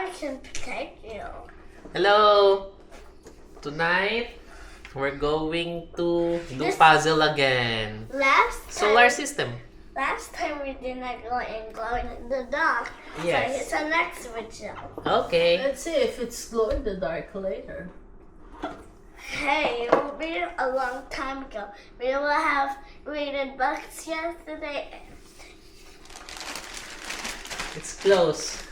I can protect you. Hello! Tonight, we're going to do This- puzzle again. Solar system. Last time we did not go in glow in the dark. Yes. So it's the next video. Okay. Let's see if it's glow in the dark later. Hey, it will be a long time ago. We will have readed books yesterday. It's close.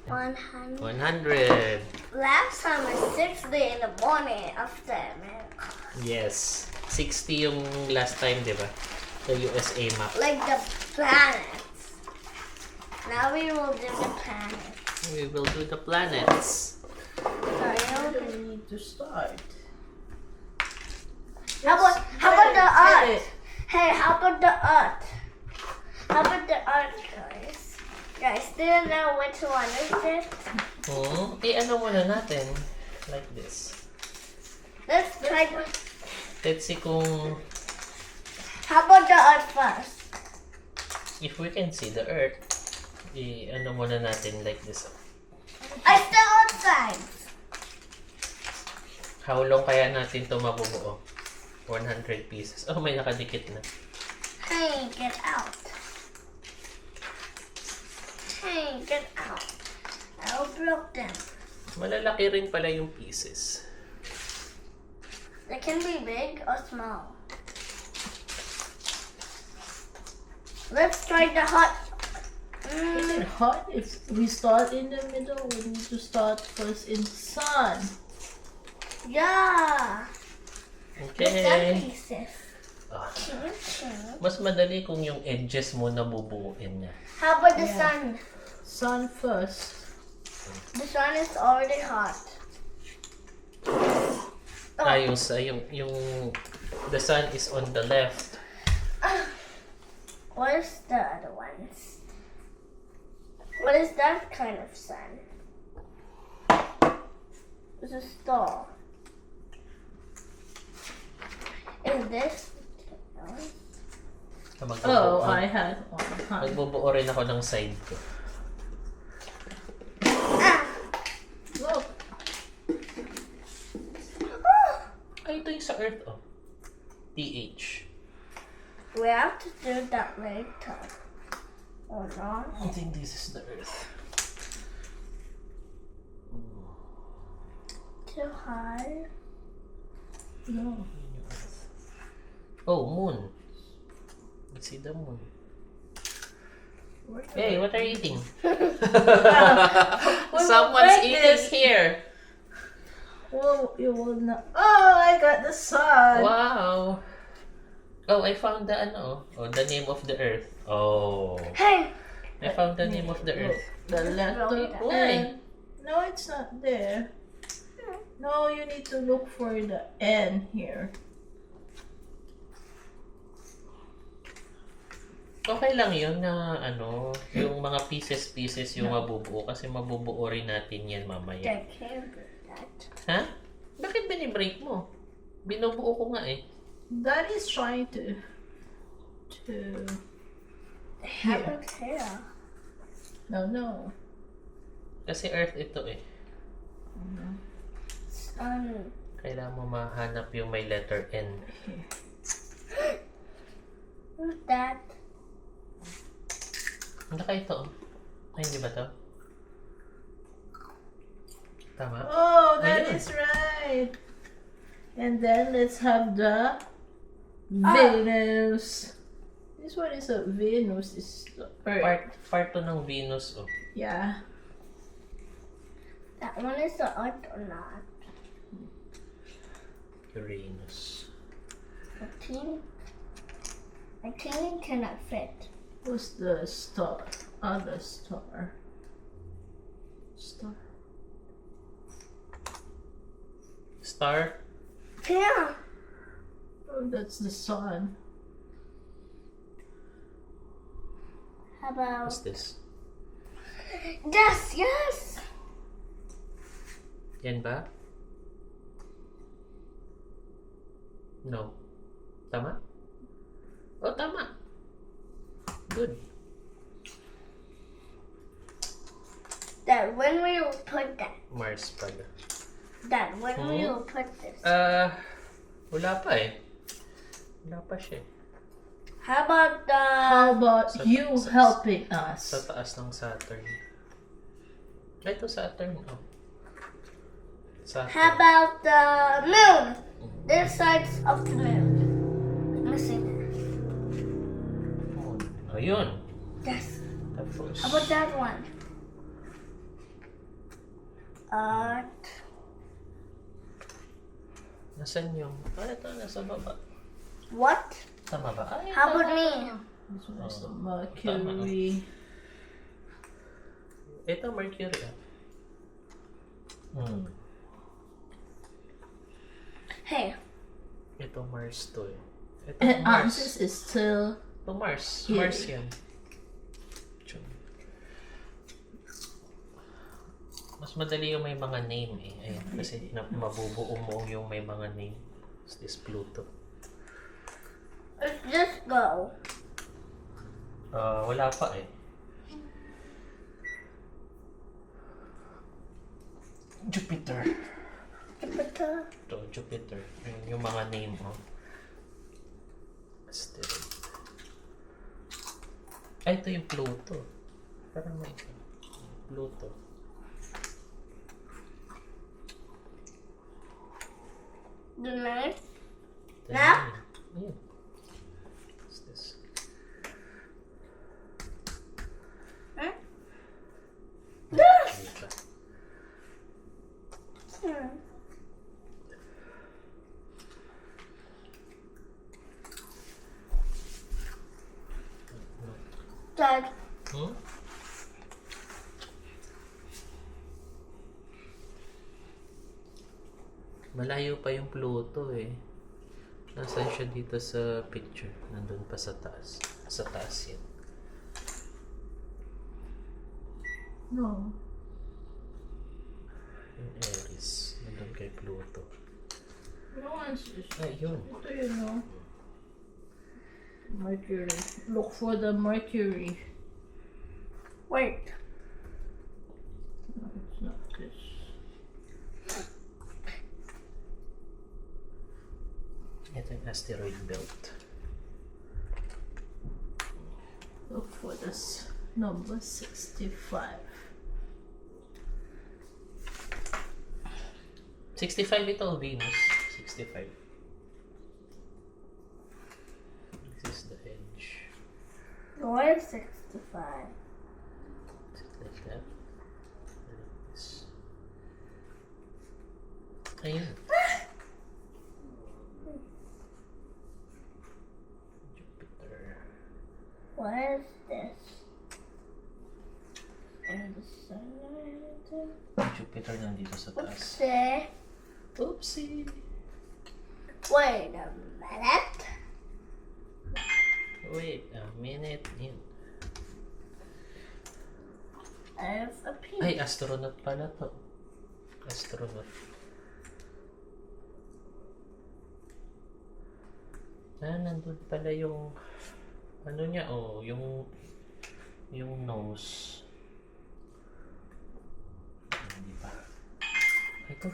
100. 100. Last time was 6 day in the morning after America. Yes. 60 yung last time, di ba? The USA map. Like the planets. Now we will do the planets. We will do the planets. So Where you'll do we need to start? How about the Get Earth? it. Hey, how about the Earth? How about the Earth, guys? Guys, do you know which one is it? Ano muna natin? Like this. Let's try. Let's see kung How about the Earth first? if we can see the Earth. Ano muna natin like this. I still outside. How long kaya natin to mabubuo? 100 pieces. Oh, may nakadikit na. Hey, get out. Hey, get out. I broke them. Malalaki rin pala yung pieces. They can be big or small. Let's try the hot. Is it hot if we start in the middle? We need to start first in the sun. Yeah. The sun Okay. pieces. Ah, How mas madali kung yung edges mo nabubuuin niya. about the Yeah. sun? Sun first. The sun is already hot. Oh. Yung the sun is on the left. What is the other ones? What is that kind of sun? It's a star. Is this? Oh, I had one. Magbubuo rin ako ng side ko. Ah! Look. Ay, ito yung sa Earth, oh. TH. We have to do that later. Or not? I think this is the Earth. Too high. No. Oh, moon. Let's see the moon. Where Hey, what are you eating? will Someone's break eating this. here. Well, you will not. Oh, I got the sun. Wow. Oh, I found the the name of the Earth. Oh. Hey! I found the name of the Earth. The letter Why? N. No, it's not there. No, you need to look for the N here. Okay lang yun na yung mga pieces yung mabubuo kasi mabubuo rin natin yan mamaya. I can't do that. Ha? Bakit binibreak mo? Binubuo ko nga eh. That is trying to How here. about here? No. Kasi Earth ito eh. Sun. Kailangan mo mahanap yung may letter N. Who's that? Naka ito. Ay, hindi ba to? Tama? Oh, that Ayun. is right. And then let's have the Venus. This one is a Venus. This is the Earth. Part to ng Venus oh. Yeah. That one is the Earth or not? Uranus. I think it cannot fit. What's the star? Other star. Star. Star. Yeah. Oh, that's the sun. How about What's this? yes. Yan ba? No. Tama? Oh, tama. Good. Dad, when will you put that? Mars pala. Dad, when will you put this? Wala pa eh. Wala pa siya. How about the... How about you helping Sa us? taas ng Saturn. Ito Saturn, oh. Saturn. How about the moon? This side of the moon. Missing. Moon. Ayun. Yes. Tapos. How about that one? Earth. Nasaan yung... ito, nasa baba. What? Sa baba. Ay, How tama. about me? This one is the Mercury. Ito, Mercury, ah. Hey. Ito, Mars to eh. Ito, And Mars. Mars is still Ito, Mars. Yeah. Mars yan. Tiyun. Mas madali yung may mga name eh. Ayan, kasi mabubuo mo yung may mga name. It's this Pluto. Let's just go. Wala pa eh. Jupiter. Jupiter. Ito, Jupiter. Yung mga name mo. Asteroid. Ay, ito yung Pluto. Parang may Pluto. The next. Ito Map? yun. Ayan. What's this? Huh? This. Dito. Dad, Hmm? Malayo pa yung Pluto eh. Nasaan siya dito sa picture? Nandun pa sa taas. Sa taas yan. no. Yung Aries. Nandun kay Pluto. No one's just Ay, yun. ito yun, no? Mercury. Look for the Mercury. wait. No, it's not this. Ito yung asteroid belt. Look for this number 65. 65 ito, Venus. 65. This is the edge. Where's 65? Is it like that? Like this. Ayun. Jupiter. Where's this? And the sun. Jupiter nandito sa taas. Oopsie. Oopsie! Wait a minute. Wait a minute. Yun. I have a pin. Ay, astronaut pala to. Astronaut. Nandun pala yung ano niya, oh, yung nose. Hindi pa. Ito.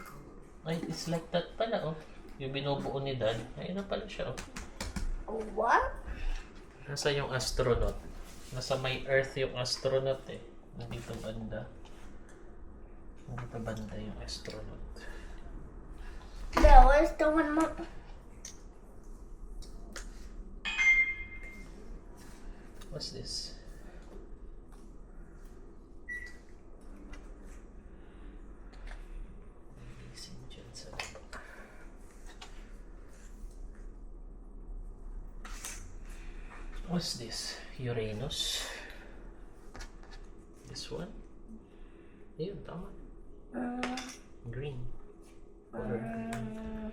Ay, it's like that pala, oh. Yung binubuo ni Dad. Ayun na pala siya, oh. What? Nasa yung astronaut. Nasa may Earth yung astronaut, eh. Nandito banda. Nandito banda yung astronaut. No, where's the one more? What's this? Gising dyan sa baba. What's this? Uranus? This one? Ayun, tama. Green. Color green.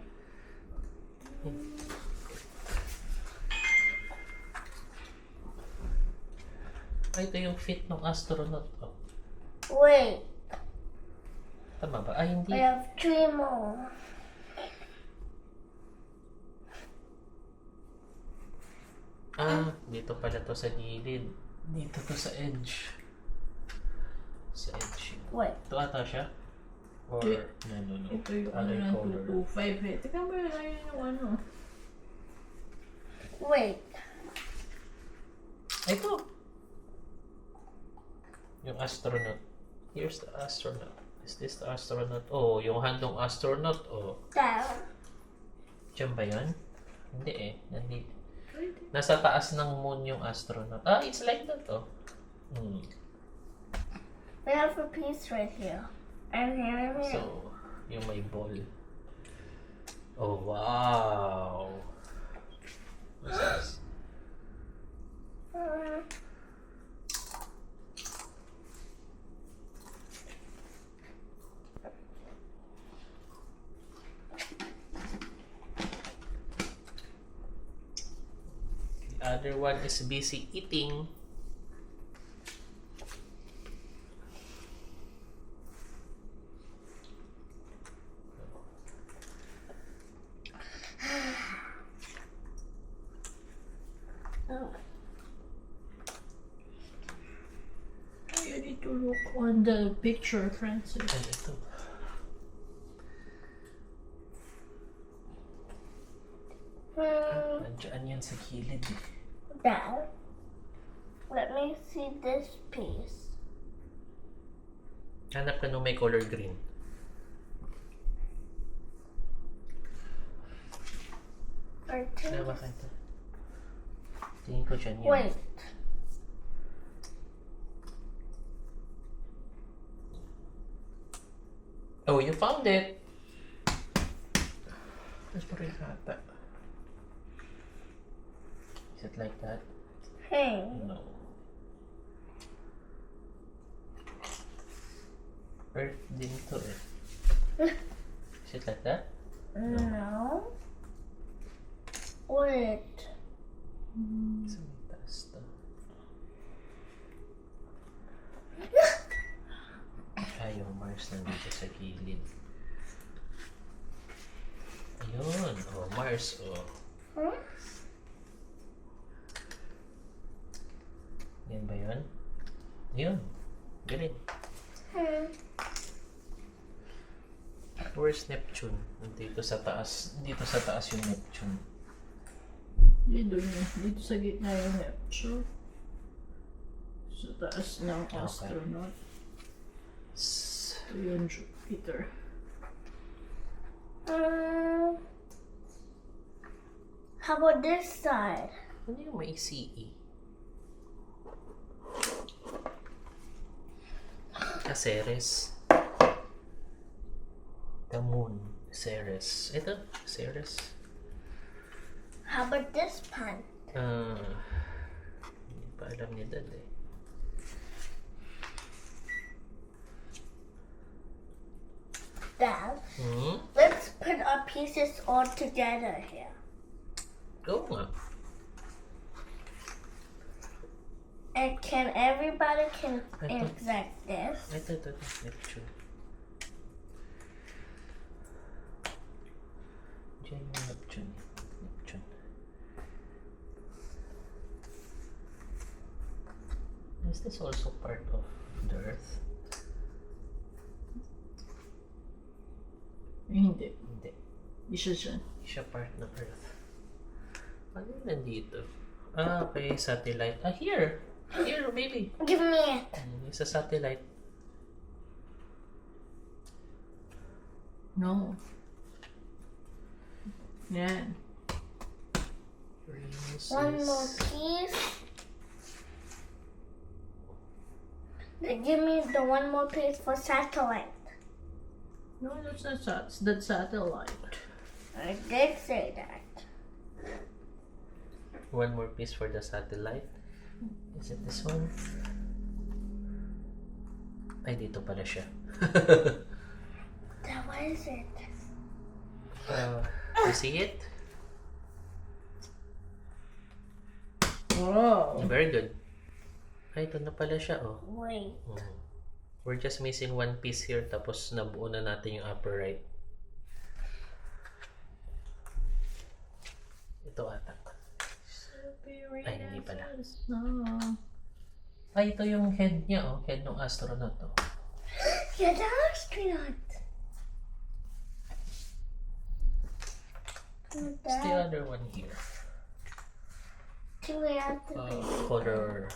Ay, ito yung fit ng astronaut. Oh. Wait, Tama ba? Ay, hindi. I have 3 more. Dito pala to sa gilid. Dito to sa edge. Sa edge. Wait. Ito ata siya? Or, Di- no. Ito yung Other ano ng color. 225 eh. Tingnan mo yun, ayun yung ano. Wait. Ito. Yung astronaut. Here's the astronaut. Is this the astronaut? Oh, yung handong astronaut. Oh, Down. diyan ba yan? Hindi eh. Nandito. Nasa taas ng moon yung astronaut. Ah, it's like that oh. We have a piece right here. And here and here. So, yung may ball. Oh, wow. What's this? The other one is busy eating. Oh. You need to look on the picture, Francis. And ito. Nandiyan yan sa kilid eh. Dad, let me see this piece. Hanap ka nung may color green. I think. Ano ba ito? Tingin ko dyan yun. Wait. Oh, you found it! Mas pa rin ata. Is it like that? Hey. No. Earth din to eh. Is it like that? No. Wait. Sa may taas to. Ay, yung Mars nandito sa gilid. Ayun. Oh, Mars. Oh. Huh? Yan ba yun? Yun. Galing. Where's Neptune? Dito sa taas. Dito sa taas yung Neptune. Dito yun. Dito sa gitna yung Neptune. Sa taas ng astronaut. Ito yung Jupiter. How about this side? Ano yung may CE? Ceres. The moon. Ceres. Ito, Ceres. How about this pan? Hindi pa alam ni Dad eh. Dad, Hmm? let's put our pieces all together here. Oo nga. And can everybody can Ito. exact this? Ito. Neptune. Diyan yung Neptune. Is this also part of the Earth? Hindi. Hindi. Di siya dyan. Hindi siya part ng Earth. Ano yung nandito? Ah, okay. Satellite. Ah, here! Here, baby. Give me it. Yung sa satellite. No. Yan. One more piece. Then give me the one more piece for satellite. No, that's not that's satellite. I did say that. One more piece for the satellite. Is it this one? Ay, dito pala siya. Then what is it? You see it? Wow. Very good. Ay, ito na pala siya, oh. Wait. We're just missing one piece here, tapos nabuo na natin yung upper right. Ito ata. Ay, hindi pala. No. Ay, ito yung head niya, oh. Head ng astronaut, oh. Yeah, the astronaut. What's the other one here? Do we have to be? Color.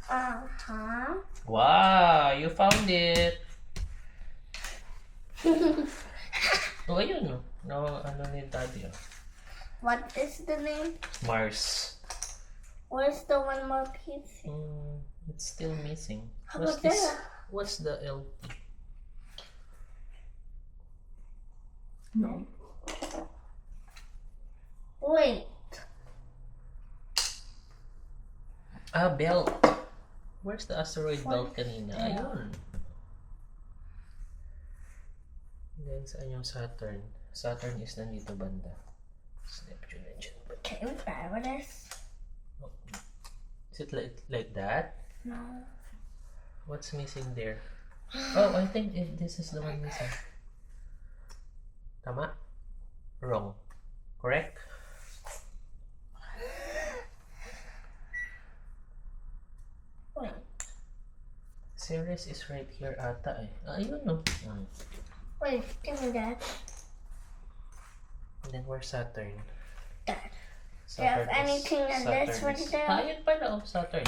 Uh-huh. Wow, you found it. Oh, ayun, no. No, ano ni Daddy, oh. What is the name? Mars. Where's the one more piece? It's still missing. How What's about this? that? What's the LP? No. Wait. Ah, belt. Where's the asteroid belt kanina? Yeah. Ayun. Then, saan yung Saturn? Saturn is nandito banda. It's Neptune and Jupiter. Can you grab this? Oh. Is it like that? No. What's missing there? Oh, I think this is the one missing. Tama? Wrong. Correct? Wait. Ceres is right here ata eh. Ah, ayun no. Wait, give me that. And then where's Saturn? That. Do you have anything in this one there? Ah, yun pala oh, Saturn.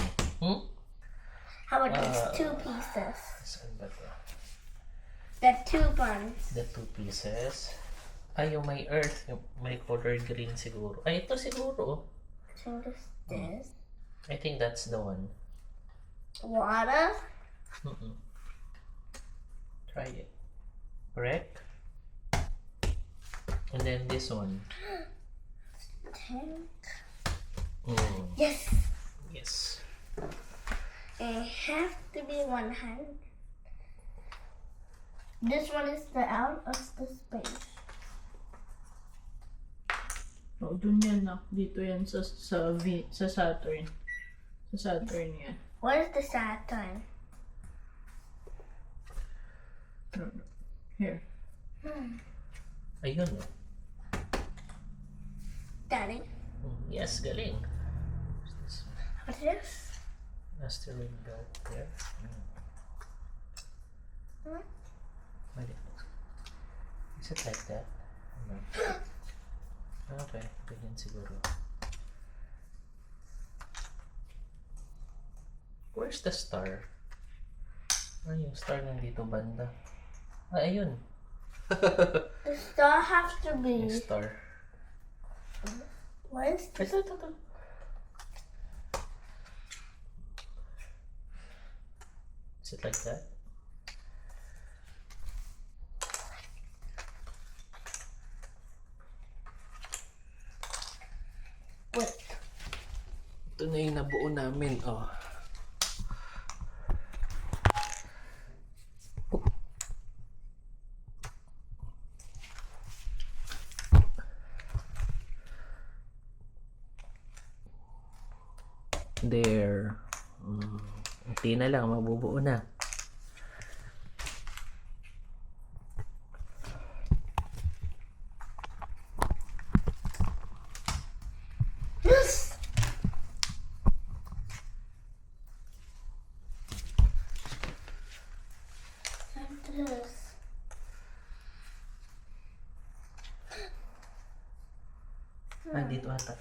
How about these two pieces? Saan ba to? The two buns. The two pieces. Ay, yung may earth, yung may color green siguro. Ay, ito siguro oh. I think it's this. I think that's the one. Water. Try it. Correct? And then this one. Tank. Yes. Yes. Yes. It has to be one hand. This one is the out of the space. Oh, dun yan na. Dito yan sa Saturn. Sa Saturn yan. Where's the Saturn? No, no. Here. Ayun oh. Daddy. Yes, galing. What's this? What's this? Asteroid belt there. Wait. Is it like that? No. Okay, ganyan siguro. Where's the star? Ay, yung star nandito banda. Ah, ayun. The star has to Yung be. star. Where's the Ito. Is it like that? wait? Ito na yung nabuo namin, oh. There. Unti na lang, mabubuo na. Yes. And this. Ah, dito ata.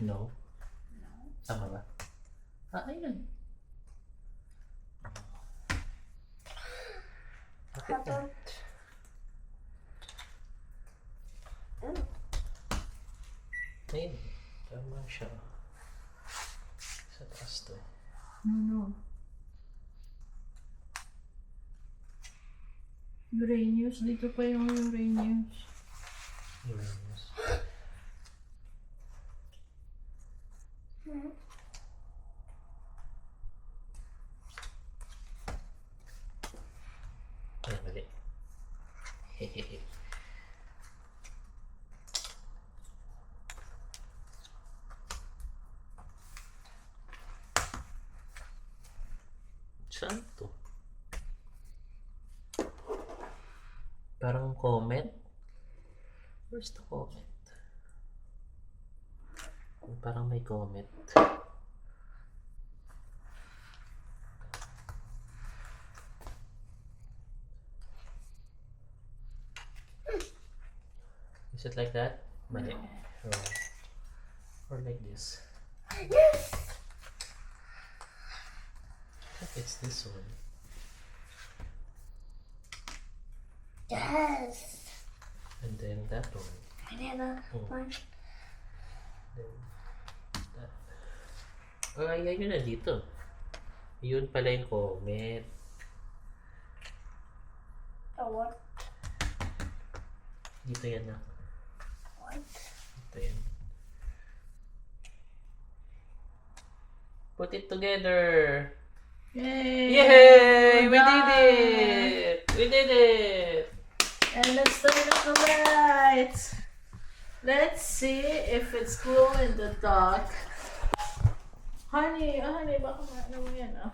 No. Tama ba? Ah, ayun. Bakit How na? about? Ayun. Tama siya. Sa taas to. No. Uranus. Dito pa yung Uranus. Uranus. Ay, mali. Hehehe. Saan to? Parang comet? Where's the comet? Parang may comet. Is it like that? Mali. Or like this. Yes. It's this one. Yes. And then that one. Banana one. Then that. Ay, yun na dito. Yun pala yung comet. Oh, what? Dito yan na. What? Dito yan. Put it together. Yay! Yay! We We're did done. it! We did it! And let's turn off the lights. Let's see if it's glow in the dark. Honey, baka maano mo yan, ah.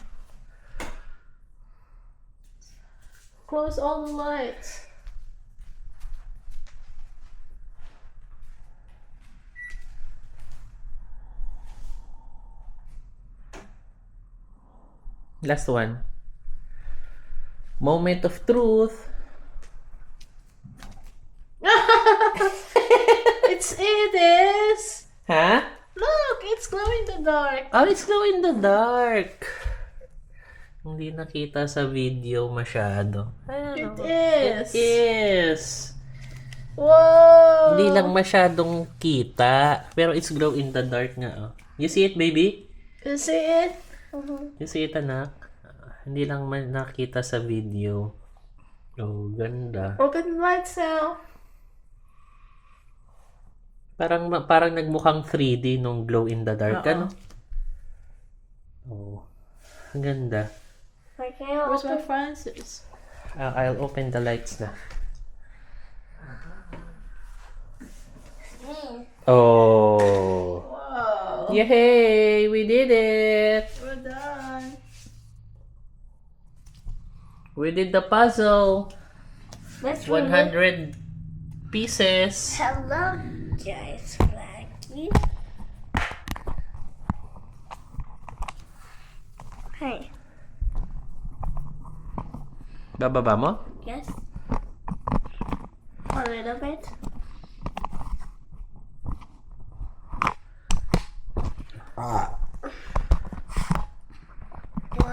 Close all the lights. Last one. Moment of truth. It is. Huh? Look, it's glow in the dark. Oh, it's glow in the dark. Hindi nakita sa video masyado. It is. It is. Whoa. Hindi lang masyadong kita. Pero it's glow in the dark nga. Oh. You see it, baby? You see it? You see it, anak? Hindi lang nakita sa video. Oh, ganda. Open the lights now. Parang nagmukhang 3D nung glow in the dark, ano? Oh. Ang ganda. Okay, Where's my Francis? I'll open the lights na. Oh. Wow. Yay! We did it! We're done. We did the puzzle. Let's 100 pieces. Hello, guys. Blackie. Hey. Bababa mo? Yes. A little bit.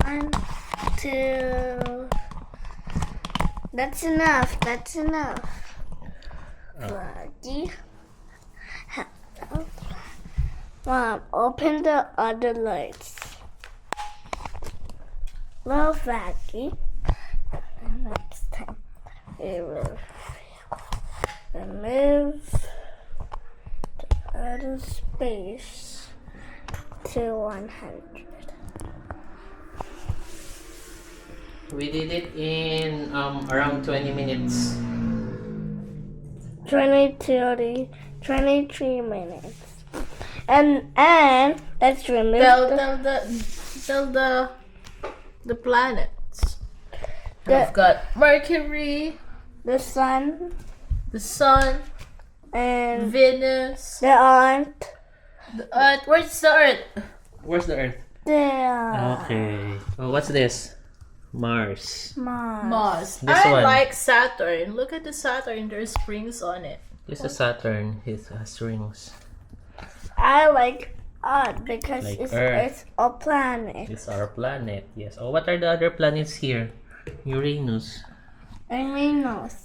One, two. That's enough. That's enough. Blackie. Hello. Mom, open the other lights. Well, Blackie. Next time, we will remove the other space to 100. We did it in around 20 minutes. 23 minutes. And let's remove Tell the planets. The- We've got Mercury, the sun the Sun, and Venus, the aunt. the Earth. Where's the Earth? Where's the Earth? The Okay. Oh, what's this? Mars. Mars. This I one. like Saturn. Look at the Saturn. There's rings on it. This is Saturn. It has rings. I like Earth because Like it's Earth. a planet. It's our planet. Yes. Oh, what are the other planets here? Uranus. And Venus.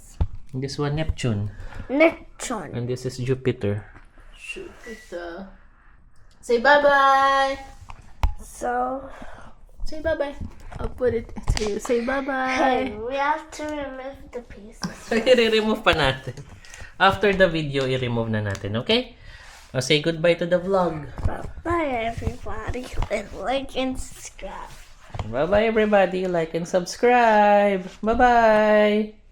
And this one, Neptune. Neptune. And this is Jupiter. Shoot it. Say bye-bye. So, Say bye-bye. I'll put it to you. Say hey, bye-bye. we have to remove the pieces. I-remove pa natin. After the video, i-remove na natin. Okay? O, say goodbye to the vlog. Bye, everybody. And like and subscribe. Bye-bye, everybody. Like and subscribe. Bye-bye.